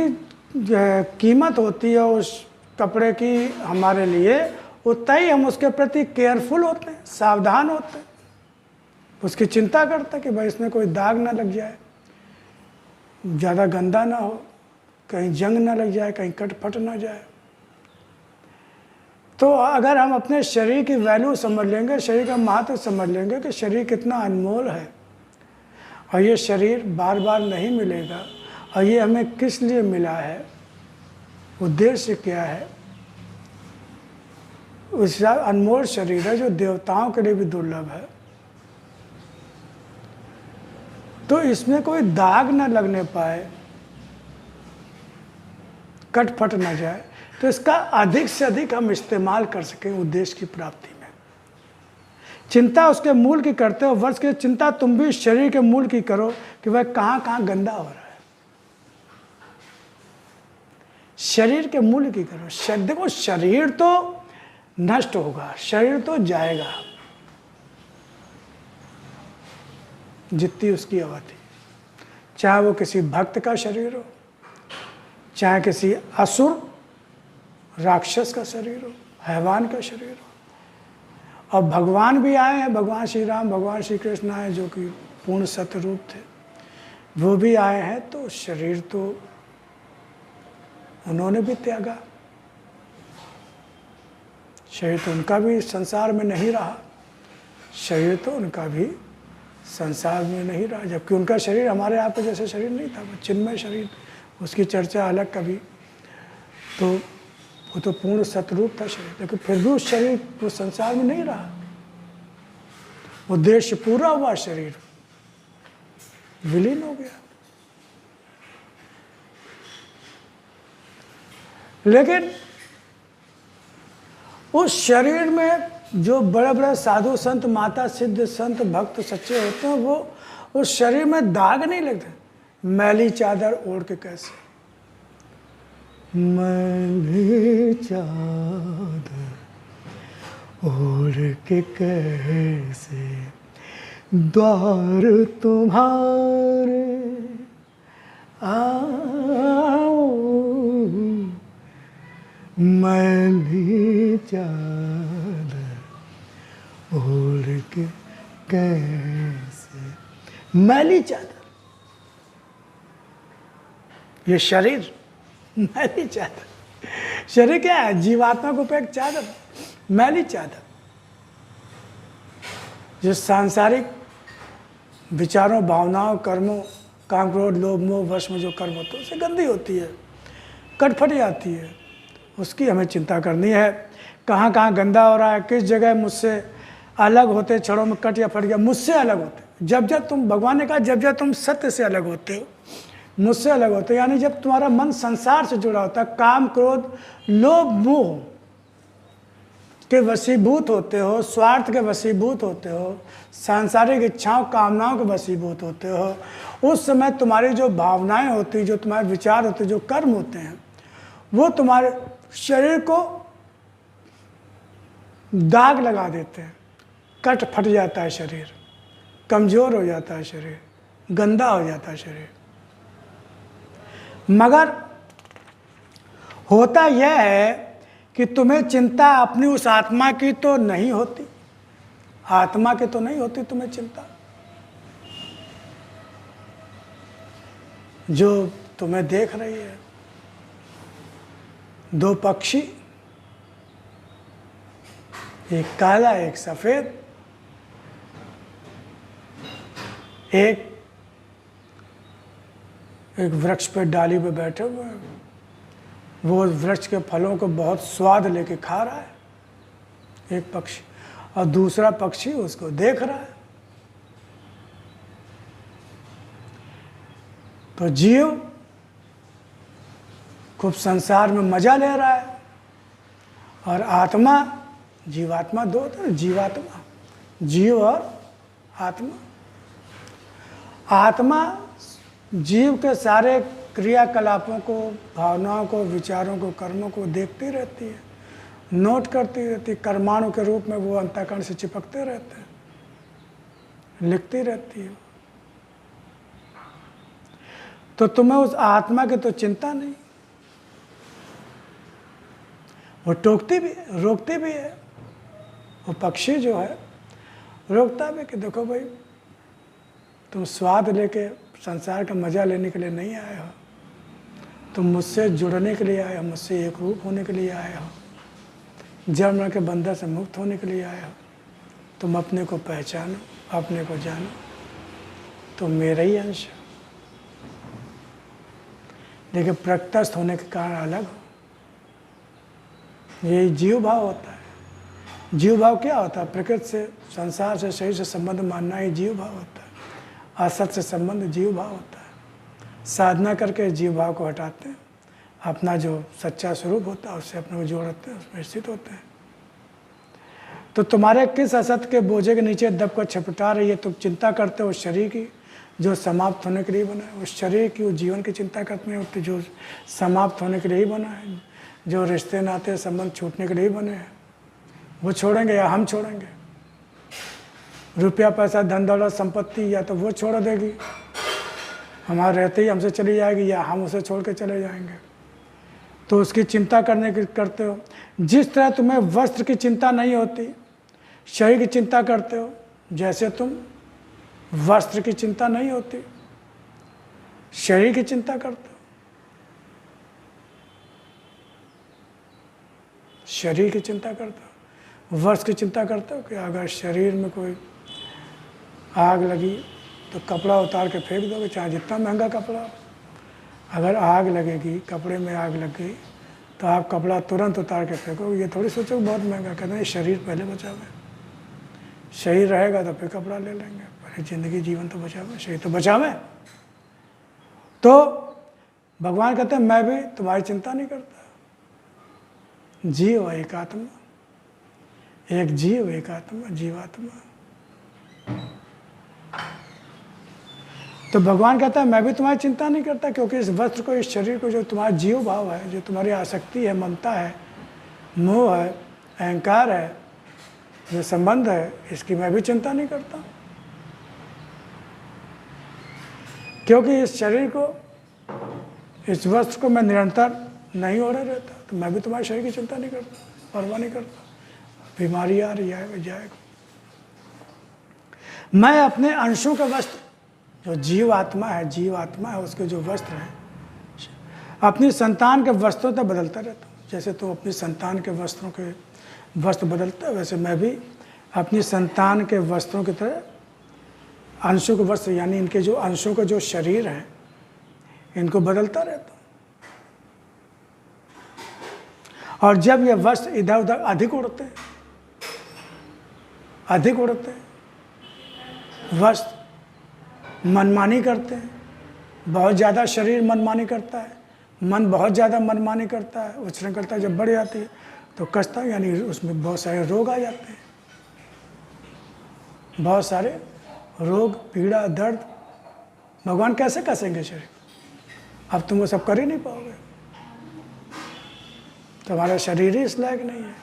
Speaker 1: कीमत होती है उस कपड़े की हमारे लिए, उतना ही हम उसके प्रति केयरफुल होते हैं, सावधान होते हैं, उसकी चिंता करते हैं कि भाई इसमें कोई दाग ना लग जाए, ज़्यादा गंदा ना हो, कहीं जंग ना लग जाए, कहीं कट फट ना जाए। तो अगर हम अपने शरीर की वैल्यू समझ लेंगे, शरीर का महत्व समझ लेंगे कि शरीर कितना अनमोल है और ये शरीर बार बार नहीं मिलेगा, और ये हमें किस लिए मिला है, उद्देश्य क्या है। उस अनमोल शरीर है जो देवताओं के लिए भी दुर्लभ है। तो इसमें कोई दाग न लगने पाए, कट फट न जाए, तो इसका अधिक से अधिक हम इस्तेमाल कर सकें उद्देश्य की प्राप्ति में। चिंता उसके मूल की करते हो, वर्ष की चिंता तुम भी शरीर के मूल की करो कि वह कहाँ कहाँ गंदा हो रहा है। शरीर के मूल की करो। देखो शरीर तो नष्ट होगा, शरीर तो जाएगा जितनी उसकी अवधि, चाहे वो किसी भक्त का शरीर हो, चाहे किसी असुर राक्षस का शरीर हो, हैवान का शरीर हो। और भगवान भी आए हैं, भगवान श्री राम, भगवान श्री कृष्ण आए जो कि पूर्ण सत्य रूप थे, वो भी आए हैं, तो शरीर तो उन्होंने भी त्यागा। शरीर तो उनका भी संसार में नहीं रहा, शरीर तो उनका भी संसार में नहीं रहा, जबकि उनका शरीर हमारे आप के जैसे शरीर नहीं था, वो चिन्मय शरीर, उसकी चर्चा अलग कभी। तो वो तो पूर्ण सतरूप था शरीर, लेकिन फिर भी उस शरीर वो संसार में नहीं रहा, उद्देश्य पूरा हुआ, शरीर विलीन हो गया। लेकिन उस शरीर में जो बड़े बड़े साधु संत, माता सिद्ध संत, भक्त सच्चे होते हैं, वो उस शरीर में दाग नहीं लगते। मैली चादर ओढ़ के कैसे, मैली चादर ओढ़ के कैसे द्वार तुम्हारे आओ, मैली चादर ओढ़ के कैसे, मैली चादर, ये शरीर मैली चादर। शरीर क्या है? जीवात्मा को एक चादर, मैली चादर, जो सांसारिक विचारों, भावनाओं, कर्मों, काम, क्रोध, लोभ, मोह, वश में जो कर्म होते हैं उससे गंदी होती है, कटफट जाती है, उसकी हमें चिंता करनी है। कहाँ कहाँ गंदा हो रहा है, किस जगह मुझसे अलग होते, क्षणों में कट या फट गया, मुझसे अलग होते। जब जब तुम, भगवान ने कहा जब जब तुम सत्य से अलग होते हो, मुझसे अलग होते हो, यानी जब तुम्हारा मन संसार से जुड़ा होता है, काम, क्रोध, लोभ, मोह के वशीभूत होते हो, स्वार्थ के वशीभूत होते हो, सांसारिक इच्छाओं, कामनाओं के वशीभूत होते हो, उस समय तुम्हारी जो भावनाएं होती, जो तुम्हारे विचार होते, जो कर्म होते हैं, वो तुम्हारे शरीर को दाग लगा देते हैं, कट फट जाता है शरीर, कमजोर हो जाता है शरीर, गंदा हो जाता है शरीर। मगर होता यह है कि तुम्हें चिंता अपनी उस आत्मा की तो नहीं होती, आत्मा की तो नहीं होती तुम्हें चिंता, जो तुम्हें देख रही है। दो पक्षी, एक काला एक सफेद, एक वृक्ष पे डाली पे बैठे हुए हैं, वो वृक्ष के फलों को बहुत स्वाद लेके खा रहा है एक पक्षी, और दूसरा पक्षी उसको देख रहा है। तो जीव खूब संसार में मजा ले रहा है, और आत्मा, जीवात्मा दो होते हैं, जीवात्मा, जीव और आत्मा। आत्मा जीव के सारे क्रियाकलापों को, भावनाओं को, विचारों को, कर्मों को देखती रहती है, नोट करती रहती है, कर्माणु के रूप में वो अंतःकरण से चिपकते रहते हैं, लिखती रहती है। तो तुम्हें उस आत्मा की तो चिंता नहीं, वो टोकती भी है, रोकती भी है। वो पक्षी जो है रोकता भी कि देखो भाई, तुम स्वाद लेके संसार का मजा लेने के लिए नहीं आए हो, तुम मुझसे जुड़ने के लिए आए हो, मुझसे एक रूप होने के लिए आए हो, जन्म मरण के बंधन से मुक्त होने के लिए आए हो। तुम अपने को पहचानो, अपने को जानो, तुम मेरा ही अंश हो, लेकिन प्रत्यस्थ होने के कारण अलग हो। यही जीव भाव होता है। जीव भाव क्या होता है? प्रकृति से, संसार से, शरीर से संबंध मानना ही जीव भाव होता है। असत से संबंध जीव भाव होता है। साधना करके जीव भाव को हटाते हैं, अपना जो सच्चा स्वरूप होता है उससे अपने को जोड़ते हैं, उसमें स्थित होते हैं। तो तुम्हारे किस असत के बोझे के नीचे दब कर छपटा रही है? तुम चिंता करते हो शरीर की जो समाप्त होने के लिए बना है, उस शरीर की, उस जीवन की चिंता करते हैं तो जो समाप्त होने के लिए ही बना है, जो रिश्ते नाते संबंध छूटने के लिए ही बने हैं। वो छोड़ेंगे या हम छोड़ेंगे? रुपया पैसा धन दौलत संपत्ति या तो वो छोड़ देगी, हमारे रहते ही हमसे चली जाएगी, या हम उसे छोड़ के चले जाएंगे। तो उसकी चिंता करते हो। जिस तरह तुम्हें वस्त्र की चिंता नहीं होती, शरीर की चिंता करते हो, जैसे तुम वस्त्र की चिंता नहीं होती, शरीर की चिंता करते हो। शरीर की चिंता करते हो, वस्त्र की चिंता करते हो कि अगर शरीर में कोई आग लगी तो कपड़ा उतार के फेंक दोगे, चाहे जितना महंगा कपड़ा हो। अगर आग लगेगी, कपड़े में आग लग गई तो आप कपड़ा तुरंत उतार के फेंकोगे। ये थोड़ी सोचो बहुत महंगा, कहते हैं शरीर पहले बचावे। शरीर रहेगा तो फिर कपड़ा ले लेंगे, पहले जिंदगी जीवन तो बचावे, शरीर तो बचावे। तो भगवान कहते हैं मैं भी तुम्हारी चिंता नहीं करता। जीव एक आत्मा, एक जीव एक आत्मा, जीवात्मा। तो भगवान कहता है मैं भी तुम्हारी चिंता नहीं करता, क्योंकि इस वस्त्र को, इस शरीर को, जो तुम्हारा जीव भाव है, जो तुम्हारी आसक्ति है, ममता है, मोह है, अहंकार है, जो संबंध है, इसकी मैं भी चिंता नहीं करता। क्योंकि इस शरीर को, इस वस्त्र को मैं निरंतर नहीं ओढ़े रहता, तो मैं भी तुम्हारे शरीर की चिंता नहीं करता, परवाह नहीं करता। बीमारी आ रही है, जाएगा। मैं अपने अंशों का वस्त्र, जो जीव आत्मा है, उसके जो वस्त्र हैं, अपनी संतान के वस्त्रों तक बदलता रहता हूँ। जैसे तुम अपनी संतान के वस्त्रों के वस्त्र बदलता है, वैसे मैं भी अपनी संतान के वस्त्रों की तरह अंशों के वस्त्र, यानी इनके जो अंशों का जो शरीर है, इनको बदलता रहता हूँ। और जब ये वस्त्र इधर उधर अधिक उड़ते हैं, वस्त्र मनमानी करते हैं, बहुत ज़्यादा शरीर मनमानी करता है, मन बहुत ज़्यादा मनमानी करता है, उच्छृंखलता जब बढ़ जाती है तो कसता है, यानी उसमें बहुत सारे रोग आ जाते हैं, बहुत सारे रोग, पीड़ा, दर्द। भगवान कैसे कसेंगे शरीर? अब तुम वो सब कर ही नहीं पाओगे, तुम्हारा शरीर ही इस लायक नहीं है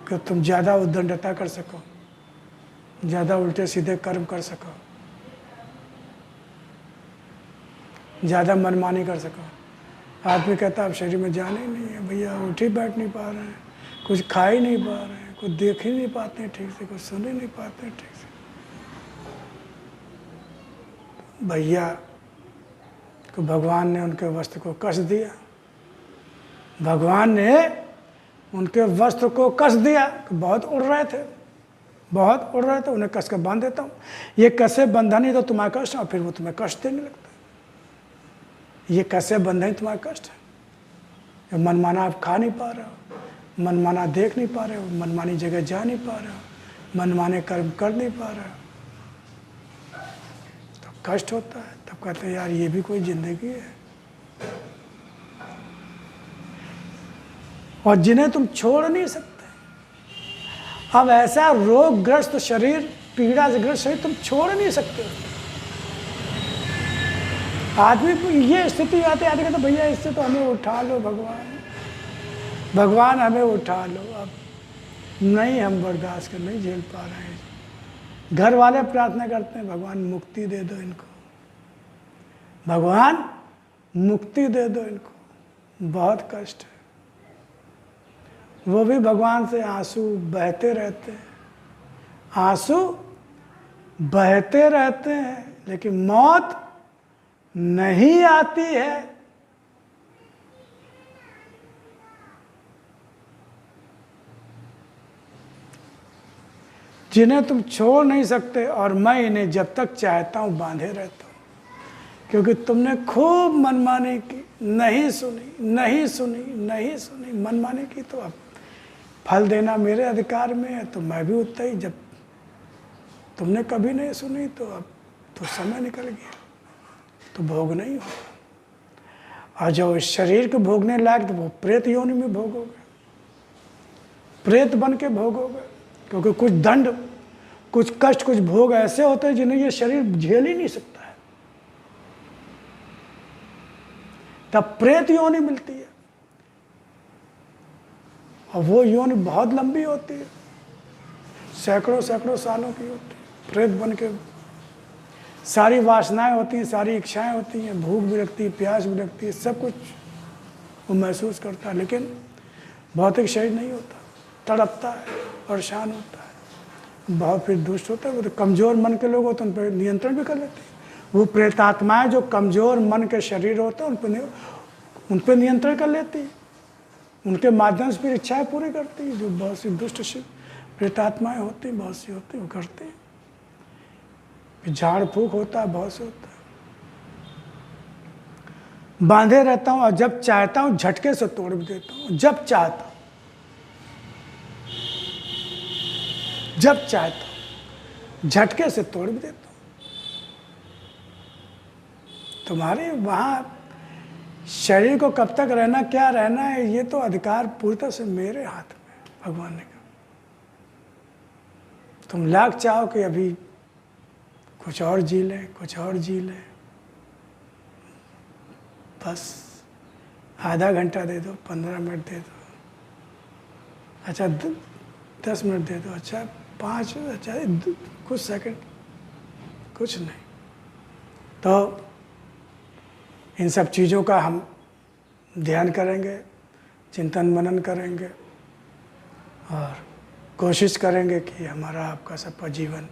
Speaker 1: कि तुम ज़्यादा उद्दंडता कर सको, ज़्यादा उल्टे सीधे कर्म कर सको, ज़्यादा मनमानी कर सको। आदमी कहता है अब शरीर में जान ही नहीं है भैया, उठ ही बैठ नहीं पा रहे हैं, कुछ खा ही नहीं पा रहे हैं, कुछ देख ही नहीं पाते हैं ठीक से, कुछ सुन ही नहीं पाते हैं ठीक से। भैया को भगवान ने उनके वस्त्र को कस दिया, भगवान ने उनके वस्त्र को कस दिया। बहुत उड़ रहे थे, उन्हें कस कर बांध देता हूँ। ये कसे बंधन ही तो तुम्हारा कष्ट है, और फिर वो तुम्हें कष्ट देने लगता है। ये कसे बंधन ही तुम्हारा कष्ट है। मनमाना आप खा नहीं पा रहे हो, मनमाना देख नहीं पा रहे हो, मनमानी जगह जा नहीं पा रहे हो, मनमाने कर्म कर नहीं पा रहे हो, तो कष्ट होता है। तब कहते हैं यार ये भी कोई जिंदगी है। और जिन्हें तुम छोड़ नहीं सकते, अब ऐसा रोगग्रस्त शरीर, पीड़ा से ग्रस्त शरीर तुम छोड़ नहीं सकते। आदमी को ये स्थिति आती है तो भैया इससे तो हमें उठा लो भगवान हमें उठा लो। अब नहीं, हम बर्दाश्त कर नहीं झेल पा रहे हैं। घर वाले प्रार्थना करते हैं भगवान मुक्ति दे दो इनको, भगवान मुक्ति दे दो इनको, बहुत कष्ट है। वो भी भगवान से आंसू बहते रहते हैं, आंसू बहते रहते हैं, लेकिन मौत नहीं आती है। जिन्हें तुम छोड़ नहीं सकते, और मैं इन्हें जब तक चाहता हूं बांधे रहता हूं, क्योंकि तुमने खूब मनमानी की, नहीं सुनी, मनमानी की। तो अब फल देना मेरे अधिकार में है, तो मैं भी उतना ही, जब तुमने कभी नहीं सुनी तो अब तो समय निकल गया, तो भोग नहीं होगा। और जो इस शरीर को भोगने लायक तो वो प्रेत योनि में भोगोगे, प्रेत बन के भोगोगे, क्योंकि कुछ दंड, कुछ कष्ट, कुछ भोग ऐसे होते हैं जिन्हें ये शरीर झेल ही नहीं सकता है, तब प्रेत योनि मिलती है। और वो योनि बहुत लंबी होती है, सैकड़ों सैकड़ों सालों की होती है। प्रेत बन के सारी वासनाएं होती हैं, सारी इच्छाएं होती हैं, भूख भी लगती है, प्यास भी लगती है, सब कुछ वो महसूस करता है, लेकिन भौतिक शरीर नहीं होता, तड़पता है, परेशान होता है, बहुत फिर दुष्ट होता है। वो तो कमज़ोर मन के लोग होते हैं, उन पर नियंत्रण भी कर लेते हैं। वो प्रेतात्माएं जो कमज़ोर मन के शरीर होते हैं उन पर नियंत्रण कर लेती है, उनके माध्यम से फिर इच्छाएं पूरी करती है। जो बहुत सी दुष्ट प्रेतात्माएं होती हैं, बहुत सी होती हैं, वो करती हैं। फिर झाड़ फूक होता है, बहुत से होता है। बांधे रहता हूँ और जब चाहता हूँ झटके से तोड़ भी देता हूँ, जब चाहता हूँ, जब चाहता हूँ झटके से तोड़ भी देता हूँ। तुम्हारे वहाँ शरीर को कब तक रहना, क्या रहना है, ये तो अधिकार पूर्णतः से मेरे हाथ में भगवान ने कहा। तुम लाख चाहो कि अभी कुछ और जी लें, कुछ और जी लें, बस आधा घंटा दे दो, 15 मिनट दे दो, अच्छा 10 मिनट दे दो, अच्छा 5, अच्छा कुछ सेकंड, कुछ नहीं। तो इन सब चीज़ों का हम ध्यान करेंगे, चिंतन मनन करेंगे और कोशिश करेंगे कि हमारा आपका सबका जीवन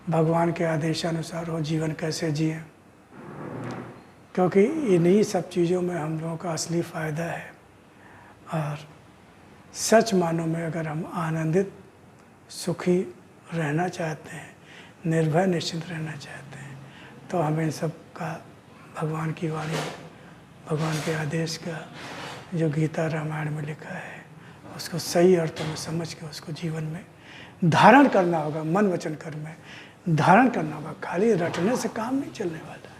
Speaker 1: भगवान के आदेशानुसार हो। जीवन कैसे जिए, क्योंकि इन्हीं सब चीज़ों में हम लोगों का असली फ़ायदा है। और सच मानों में अगर हम आनंदित, सुखी रहना चाहते हैं, निर्भय निश्चिंत रहना चाहते हैं, तो हमें इन सब का भगवान की वाणी, भगवान के आदेश का जो गीता रामायण में लिखा है उसको सही अर्थों में समझ के उसको जीवन में धारण करना होगा। मन वचन कर्म में धारण करना होगा। खाली रटने से काम नहीं चलने वाला।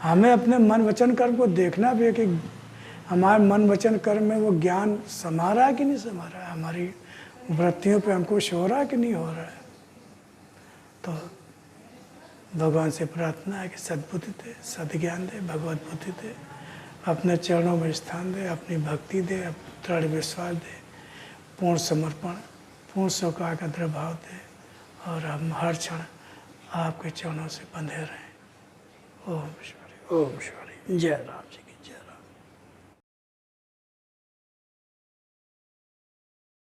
Speaker 1: हमें अपने मन वचन कर्म को देखना भी है कि हमारे मन वचन कर्म में वो ज्ञान समा रहा है कि नहीं समा रहा है, हमारी वृत्तियों पे अंकुश हो रहा है कि नहीं हो रहा है। तो भगवान से प्रार्थना है कि सद्बुद्धि दे, सद्ज्ञान दे, भगवत बुद्धि दे, अपने चरणों में स्थान दे, अपनी भक्ति दे, दृढ़ विश्वास दे, पूर्ण समर्पण, पूर्ण शोकाग्र भाव दे, और हम हर क्षण आपके चरणों से बंधे रहें। ओम ईश्वरी, ओम ईश्वरी, जय राम।